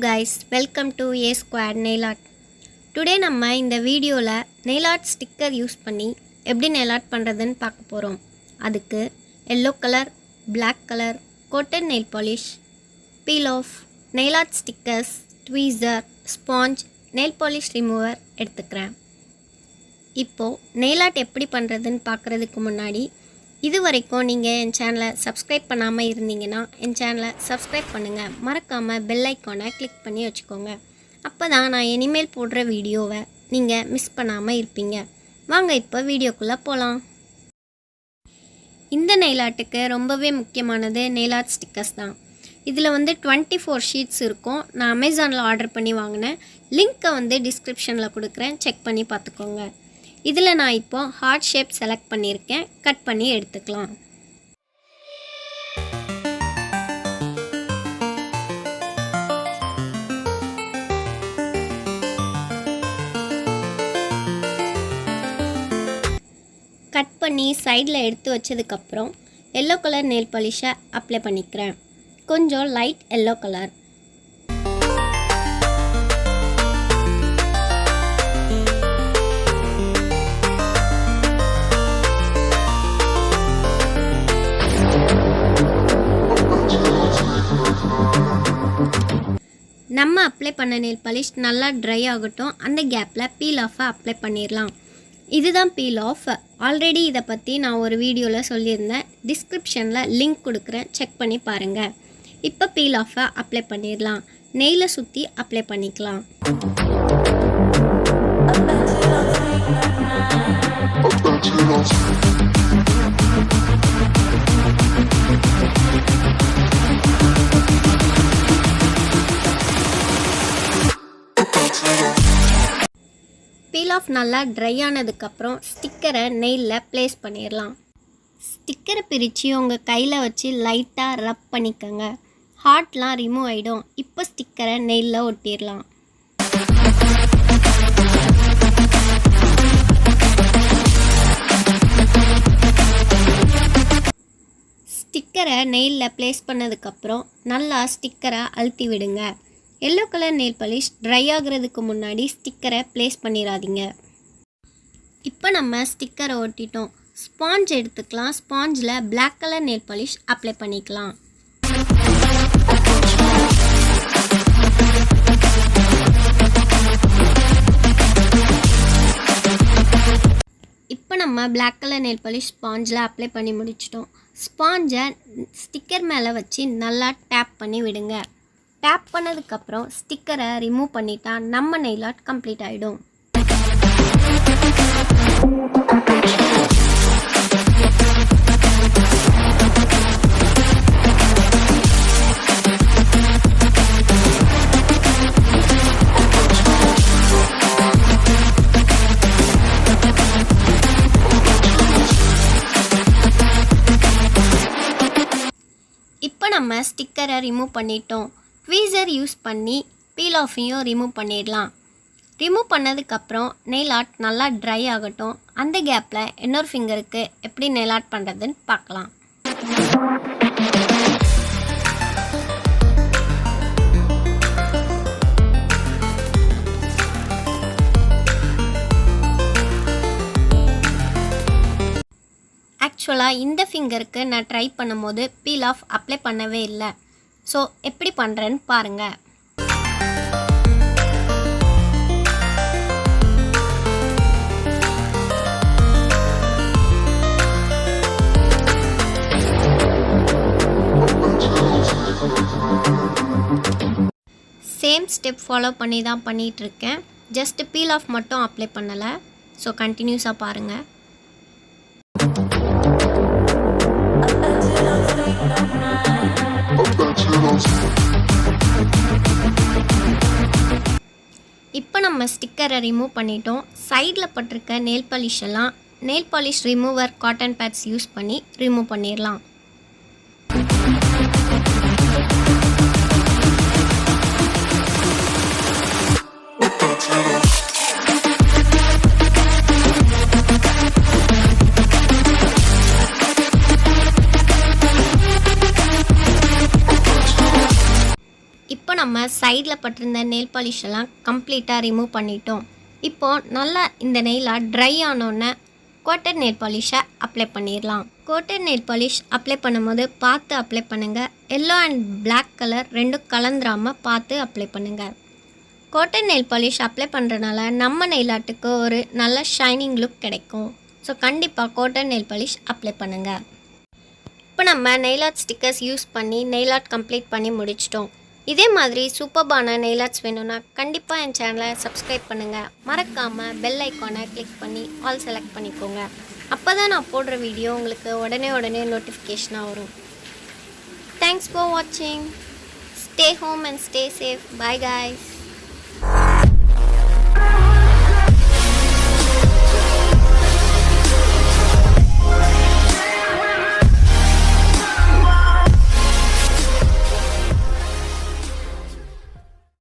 guys, welcome to ASQUAD nail art. Today நம்ம இந்த வீடியோல nail art sticker யூஸ் பண்ணி எப்படி nail art பண்றதுன்னு பார்க்க போறோம். அதுக்கு yellow color, black color, coated nail polish, peel off, nail art stickers, tweezer, sponge, nail polish remover எடுத்துக்கிறேன். இப்போ nail art எப்படி பண்றதுன்னு பார்க்கிறதுக்கு முன்னாடி இதுவரைக்கும் நீங்க என் சேனலை Subscribe பண்ணாம இருந்தீங்கன்னா என் சேனலை Subscribe பண்ணுங்க. மறக்காம பெல் ஐகானை கிளிக் பண்ணி வச்சுக்கோங்க. அப்பதான் நான் இனிமேல் போடுற வீடியோவை நீங்க மிஸ் பண்ணாம இருப்பீங்க. வாங்க இப்போ வீடியோக்குள்ள போலாம். இந்த nail artக்கு ரொம்பவே முக்கியமானது nail art stickers தான். இதில் 24 ஷீட்ஸ் இருக்கும். நான் அமேசானில் ஆர்டர் பண்ணி வாங்கினேன். லிங்க்கை டிஸ்கிரிப்ஷனில் கொடுக்குறேன், செக் பண்ணி பார்த்துக்கோங்க. இதில் நான் இப்போ ஹார்ட் ஷேப் செலக்ட் பண்ணியிருக்கேன். கட் பண்ணி எடுத்துக்கலாம். கட் பண்ணி சைடில் எடுத்து வச்சதுக்கப்புறம் எல்லோ கலர் நெயில் பாலிஷை அப்ளை பண்ணிக்கிறேன். கொஞ்சம் லைட் எல்லோ கலர். நம்ம அப்ளை பண்ண நெயில் பாலிஷ் நல்லா ட்ரை ஆகட்டும். அந்த கேப்பில் பீல் ஆஃபை அப்ளை பண்ணிடலாம். இதுதான் பீல் ஆஃப். ஆல்ரெடி இதை பற்றி நான் ஒரு வீடியோவில் சொல்லியிருந்தேன். டிஸ்கிரிப்ஷனில் லிங்க் கொடுக்குறேன், செக் பண்ணி பாருங்கள். இப்போ பீல் ஆஃபை அப்ளை பண்ணிடலாம். நெயிலை சுற்றி அப்ளை பண்ணிக்கலாம். பீல் ஆஃப் நல்லா ட்ரை ஆனதுக்கப்புறம் ஸ்டிக்கரை நெயிலில் ப்ளேஸ் பண்ணிடலாம். ஸ்டிக்கரை பிரித்து உங்கள் கையில் வச்சு லைட்டாக ரப் பண்ணிக்கோங்க. ஹார்ட்லாம் ரிமூவ் ஆகிடும். இப்போ ஸ்டிக்கரை நெயிலில் ஒட்டிடலாம். ஸ்டிக்கரை நெயிலில் ப்ளேஸ் பண்ணதுக்கப்புறம் நல்லா ஸ்டிக்கரை அழுத்தி விடுங்க. Yellow colour nail polish try ஆகிறதுக்கு முன்னாடி ஸ்டிக்கரை ப்ளேஸ் பண்ணிடாதீங்க. இப்போ நம்ம ஸ்டிக்கரை ஒட்டிட்டோம். ஸ்பாஞ்ச் எடுத்துக்கலாம். ஸ்பாஞ்சில் black colour nail polish apply பண்ணிக்கலாம். இப்போ நம்ம பிளாக் கலர் நெயில் பாலிஷ் ஸ்பாஞ்சில் அப்ளை பண்ணி முடிச்சிட்டோம். ஸ்பாஞ்சை ஸ்டிக்கர் மேலே வச்சு நல்லா டேப் பண்ணி விடுங்க. டேப் பண்ணதுக்கப்புறம் ஸ்டிக்கரை ரிமூவ் பண்ணிட்டா நம்ம நெயில் ஆர்ட் கம்ப்ளீட் ஆகிடும். இப்போ நம்ம ஸ்டிக்கரை ரிமூவ் பண்ணிட்டோம். ட்வீசர் யூஸ் பண்ணி பீல் ஆஃபையும் ரிமூவ் பண்ணிடலாம். ரிமூவ் பண்ணதுக்கப்புறம் நெயில் ஆர்ட் நல்லா ட்ரை ஆகட்டும். அந்த கேப்பில் இன்னொரு ஃபிங்கருக்கு எப்படி நெயில் ஆர்ட் பண்ணுறதுன்னு பார்க்கலாம். ஆக்சுவலாக இந்த ஃபிங்கருக்கு நான் ட்ரை பண்ணும்போது பீல் ஆஃப் அப்ளை பண்ணவே இல்லை. ஸோ எப்படி பண்ணுறேன்னு பாருங்கள். சேம் ஸ்டெப் ஃபாலோ பண்ணி தான் பண்ணிகிட்ருக்கேன். ஜஸ்ட் பீல் ஆஃப் மட்டும் அப்ளை பண்ணலை. ஸோ கண்டினியூஸாக பாருங்கள். இப்போ நம்ம ஸ்டிக்கரை ரிமூவ் பண்ணிட்டோம். சைடில் பட்டிருக்க நெயில் பாலிஷ் எல்லாம் nail polish remover cotton bats use பண்ணி ரிமூவ் பண்ணிடலாம். நம்ம சைடில் பட்டிருந்த நெயில் பாலிஷ் எல்லாம் கம்ப்ளீட்டாக ரிமூவ் பண்ணிட்டோம். இப்போது நல்லா இந்த நெயில் ஆர்ட் ட்ரை ஆனோடனே கோட்டட் நெயில் பாலிஷை அப்ளை பண்ணிடலாம். கோட்டட் நெயில் பாலிஷ் அப்ளை பண்ணும்போது பார்த்து அப்ளை பண்ணுங்கள். எல்லோ அண்ட் பிளாக் கலர் ரெண்டும் கலந்துராமல் பார்த்து அப்ளை பண்ணுங்கள். கோட்டட் நெயில் பாலிஷ் அப்ளை பண்ணுறதுனால நம்ம நெயில் ஆர்ட்டுக்கு ஒரு நல்ல ஷைனிங் லுக் கிடைக்கும். ஸோ கண்டிப்பாக கோட்டட் நெயில் பாலிஷ் அப்ளை பண்ணுங்கள். இப்போ நம்ம நெயில் ஆர்ட் ஸ்டிக்கர்ஸ் யூஸ் பண்ணி நெயில் ஆர்ட் கம்ப்ளீட் பண்ணி முடிச்சிட்டோம். இதே மாதிரி சூப்பர்பான நெயில் ஆர்ட்ஸ் வேணும்னா கண்டிப்பாக என் சேனலை சப்ஸ்கிரைப் பண்ணுங்கள். மறக்காமல் பெல் ஐக்கானை கிளிக் பண்ணி ஆல் செலக்ட் பண்ணிக்கோங்க. அப்போ தான் நான் போடுற வீடியோ உங்களுக்கு உடனே நோட்டிஃபிகேஷனாக வரும். தேங்க்ஸ் ஃபார் வாட்சிங். Stay home and stay safe. Bye guys.